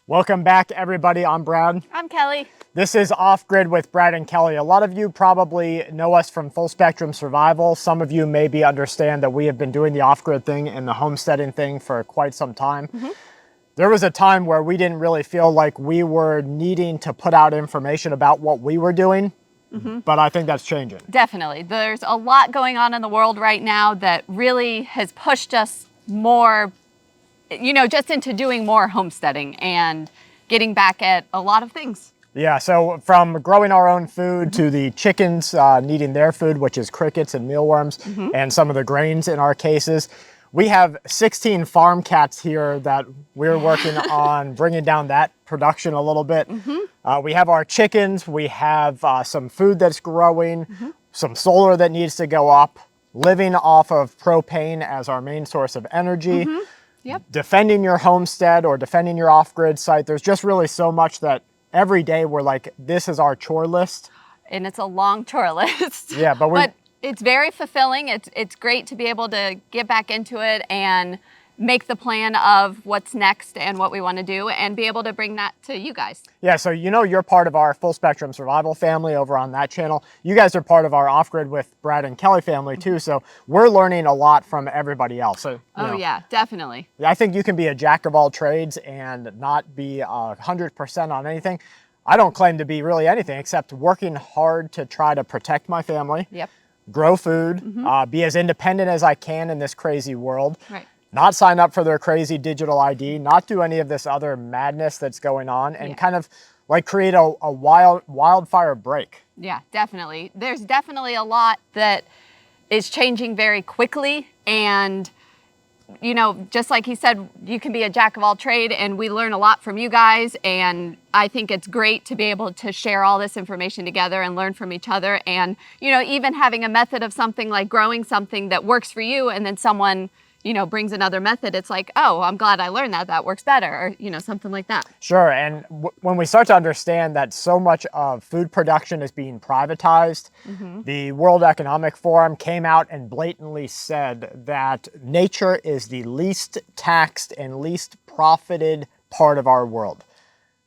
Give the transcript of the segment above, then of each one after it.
Welcome back, everybody. I'm Brad. I'm Kelly. This is Off Grid with Brad and Kelly. A lot of you probably know us from Full Spectrum Survival. Some of you maybe understand that we have been doing the off-grid thing and the homesteading thing for quite some time. There was a time where we didn't really feel like we were needing to put out information about what we were doing, but I think that's changing. Definitely. There's a lot going on in the world right now that really has pushed us more, just into doing more homesteading and getting back at a lot of things. Yeah, so from growing our own food to the chickens needing their food, which is crickets and mealworms, and some of the grains in our cases. We have 16 farm cats here that we're working on bringing down that production a little bit. We have our chickens, we have some food that's growing, some solar that needs to go up, living off of propane as our main source of energy, defending your homestead or defending your off-grid site. There's just really so much that every day we're like, this is our chore list. And it's a long chore list. Yeah, but it's very fulfilling. It's great to be able to get back into it and make the plan of what's next and what we want to do and be able to bring that to you guys. Yeah, so you're part of our Full Spectrum Survival family over on that channel. You guys are part of our Off Grid with Brad and Kelly family too, so we're learning a lot from everybody else. So, yeah, definitely. I think you can be a jack of all trades and not be 100% on anything. I don't claim to be really anything except working hard to try to protect my family. Grow food, be as independent as I can in this crazy world, not sign up for their crazy digital ID, not do any of this other madness that's going on, and kind of like create a wildfire break. Yeah, definitely. There's definitely a lot that is changing very quickly, and just like he said, you can be a jack of all trade, and we learn a lot from you guys, and I think it's great to be able to share all this information together and learn from each other, and even having a method of something like growing something that works for you, and then someone brings another method, it's like, oh, I'm glad I learned that works better, or something like that. Sure, and when we start to understand that so much of food production is being privatized, the World Economic Forum came out and blatantly said that nature is the least taxed and least profited part of our world.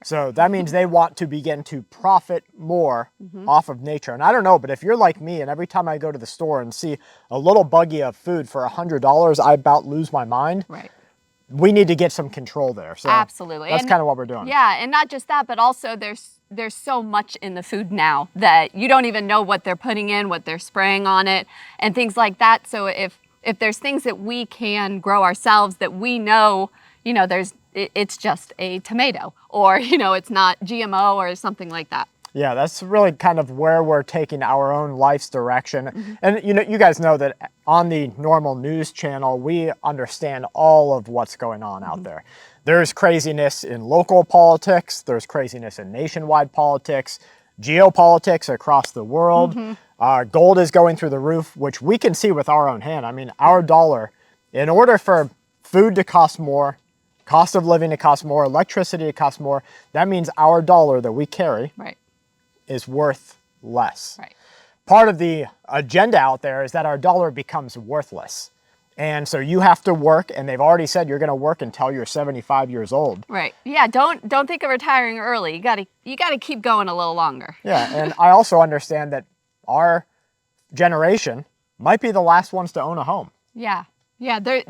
So that means they want to begin to profit more off of nature. And I don't know, but if you're like me and every time I go to the store and see a little buggie of food for $100, I about lose my mind. Right. We need to get some control there. So absolutely. That's kind of what we're doing. Yeah, and not just that, but also there's so much in the food now that you don't even know what they're putting in, what they're spraying on it, and things like that. So if there's things that we can grow ourselves that we know, it's just a tomato, or it's not GMO or something like that. Yeah, that's really kind of where we're taking our own life's direction. And you guys know that on the normal news channel, we understand all of what's going on out there. There's craziness in local politics, there's craziness in nationwide politics, geopolitics across the world. Gold is going through the roof, which we can see with our own hand. I mean, our dollar, in order for food to cost more, cost of living to cost more, electricity to cost more, that means our dollar that we carry is worth less. Part of the agenda out there is that our dollar becomes worthless. And so you have to work, and they've already said you're going to work until you're 75 years old. Right. Yeah, don't think of retiring early. You got to keep going a little longer. Yeah, and I also understand that our generation might be the last ones to own a home. Yeah. Yeah, there,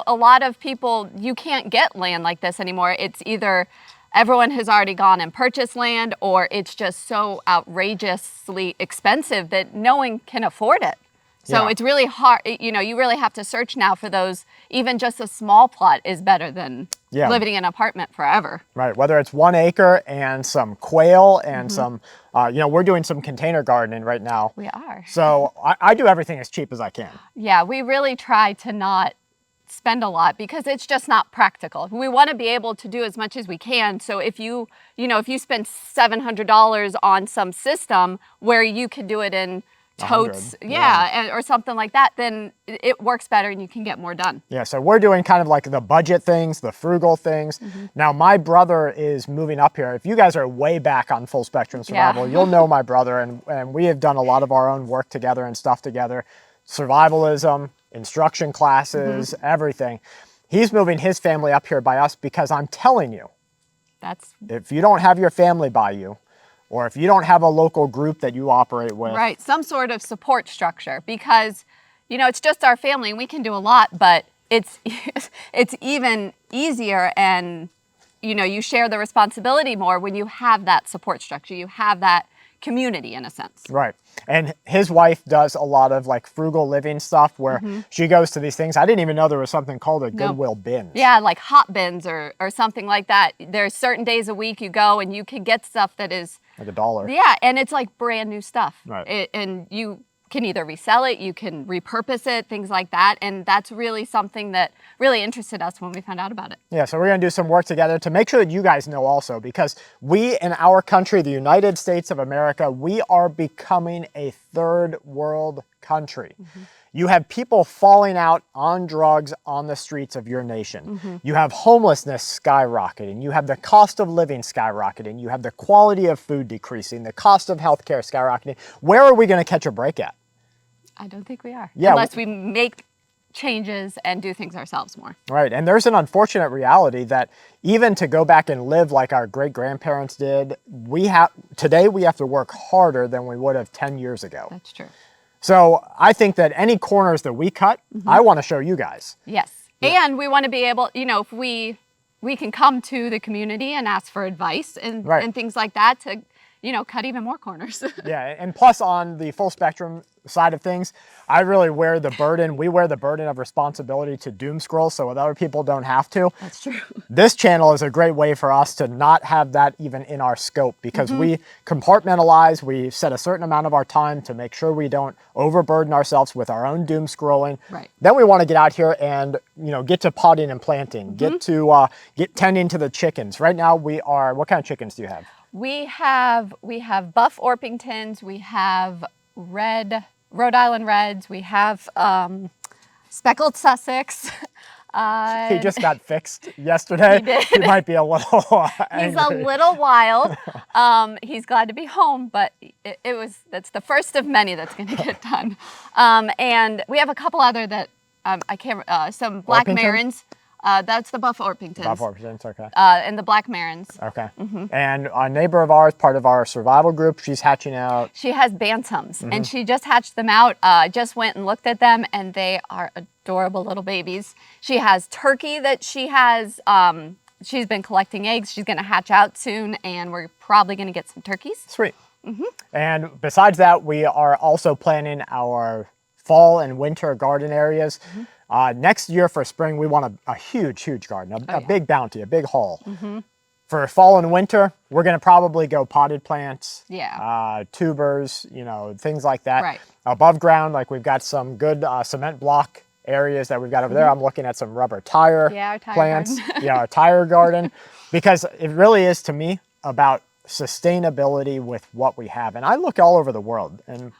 a lot of people, you can't get land like this anymore. It's either everyone has already gone and purchased land, or it's just so outrageously expensive that no one can afford it. So it's really hard, you really have to search now for those. Even just a small plot is better than living in an apartment forever. Right, whether it's 1 acre and some quail and some, we're doing some container gardening right now. We are. So I do everything as cheap as I can. Yeah, we really try to not spend a lot because it's just not practical. We want to be able to do as much as we can. So if you spend $700 on some system where you could do it in totes, or something like that, then it works better and you can get more done. Yeah, so we're doing kind of like the budget things, the frugal things. Now, my brother is moving up here. If you guys are way back on Full Spectrum Survival, you'll know my brother, and we have done a lot of our own work together and stuff together. Survivalism, instruction classes, everything. He's moving his family up here by us because I'm telling you, If you don't have your family by you, or if you don't have a local group that you operate with. Right, some sort of support structure, because, you know, it's just our family and we can do a lot, but it's even easier, and, you know, you share the responsibility more when you have that support structure. You have that community in a sense. Right. And his wife does a lot of like frugal living stuff where she goes to these things. I didn't even know there was something called a Goodwill bins. Yeah, like hot bins or something like that. There's certain days a week you go and you can get stuff that is like $1. Yeah, and it's like brand new stuff. Right. And you can either resell it, you can repurpose it, things like that. And that's really something that really interested us when we found out about it. Yeah, so we're going to do some work together to make sure that you guys know also, because we in our country, the United States of America, we are becoming a third world country. You have people falling out on drugs on the streets of your nation. You have homelessness skyrocketing. You have the cost of living skyrocketing. You have the quality of food decreasing, the cost of healthcare skyrocketing. Where are we going to catch a break at? I don't think we are. Yeah, unless we make changes and do things ourselves more. Right, and there's an unfortunate reality that even to go back and live like our great-grandparents did, today we have to work harder than we would have 10 years ago. That's true. So I think that any corners that we cut, I want to show you guys. Yes, yeah. And we want to be able, you know, if we can come to the community and ask for advice and things like that to, you know, cut even more corners. Yeah, and plus on the full spectrum side of things, I really wear the burden, we wear the burden of responsibility to doom scroll so that other people don't have to. That's true. This channel is a great way for us to not have that even in our scope, because we compartmentalize, we set a certain amount of our time to make sure we don't overburden ourselves with our own doom scrolling. Right. Then we want to get out here and, you know, get to potting and planting, get to tending to the chickens. Right now we are, what kind of chickens do you have? We have buff Orpingtons, we have Rhode Island Reds, we have speckled Sussex. He just got fixed yesterday. He did. He might be a little He's a little wild. He's glad to be home, but that's the first of many that's going to get done. And we have a couple other that I can't. Some black Orpington? Marins. That's the buff Orpingtons. Buff Orpingtons, okay. And the black Marins. Okay. And a neighbor of ours, part of our survival group, she's hatching out. She has bantams, and she just hatched them out. Just went and looked at them, and they are adorable little babies. She has turkey that she has. She's been collecting eggs. She's going to hatch out soon, and we're probably going to get some turkeys. Sweet. And besides that, we are also planning our fall and winter garden areas. Next year for spring, we want a huge, huge garden, a big bounty, a big haul. For fall and winter, we're going to probably go potted plants, tubers, you know, things like that. Right. Above ground, like we've got some good cement block areas that we've got over there. I'm looking at some rubber tire plants. Yeah, a tire garden, because it really is, to me, about sustainability with what we have. And I look all over the world, and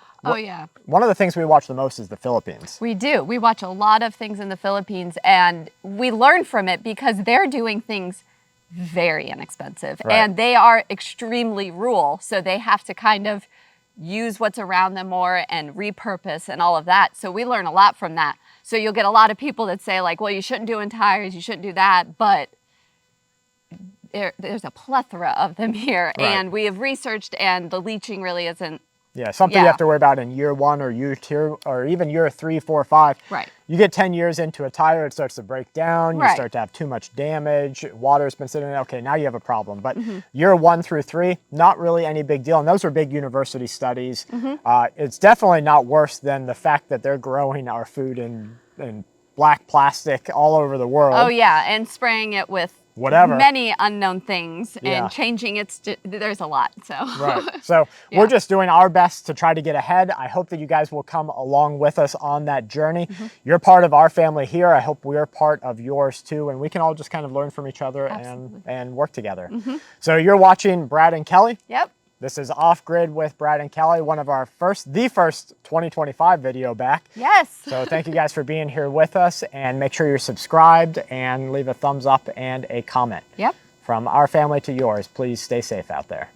one of the things we watch the most is the Philippines. We do. We watch a lot of things in the Philippines, and we learn from it because they're doing things very inexpensive. And they are extremely rural, so they have to kind of use what's around them more and repurpose and all of that. So we learn a lot from that. So you'll get a lot of people that say like, well, you shouldn't do in tires, you shouldn't do that, but there's a plethora of them here. And we have researched, and the leaching really isn't. Yeah, something you have to worry about in year 1 or year 2 or even year 3, 4, 5. Right. You get 10 years into a tire, it starts to break down. You start to have too much damage. Water's been sitting there. Okay, now you have a problem. But year 1 through 3, not really any big deal. And those are big university studies. It's definitely not worse than the fact that they're growing our food in black plastic all over the world. Oh yeah, and spraying it with whatever, many unknown things, and changing there's a lot. So so we're just doing our best to try to get ahead. I hope that you guys will come along with us on that journey. You're part of our family here. I hope we're part of yours too, and we can all just kind of learn from each other and work together. So you're watching Brad and Kelly. Yep. This is Off Grid with Brad and Kelly, one of our the first 2025 video back. Yes. So thank you guys for being here with us, and make sure you're subscribed and leave a thumbs up and a comment. Yep. From our family to yours, please stay safe out there.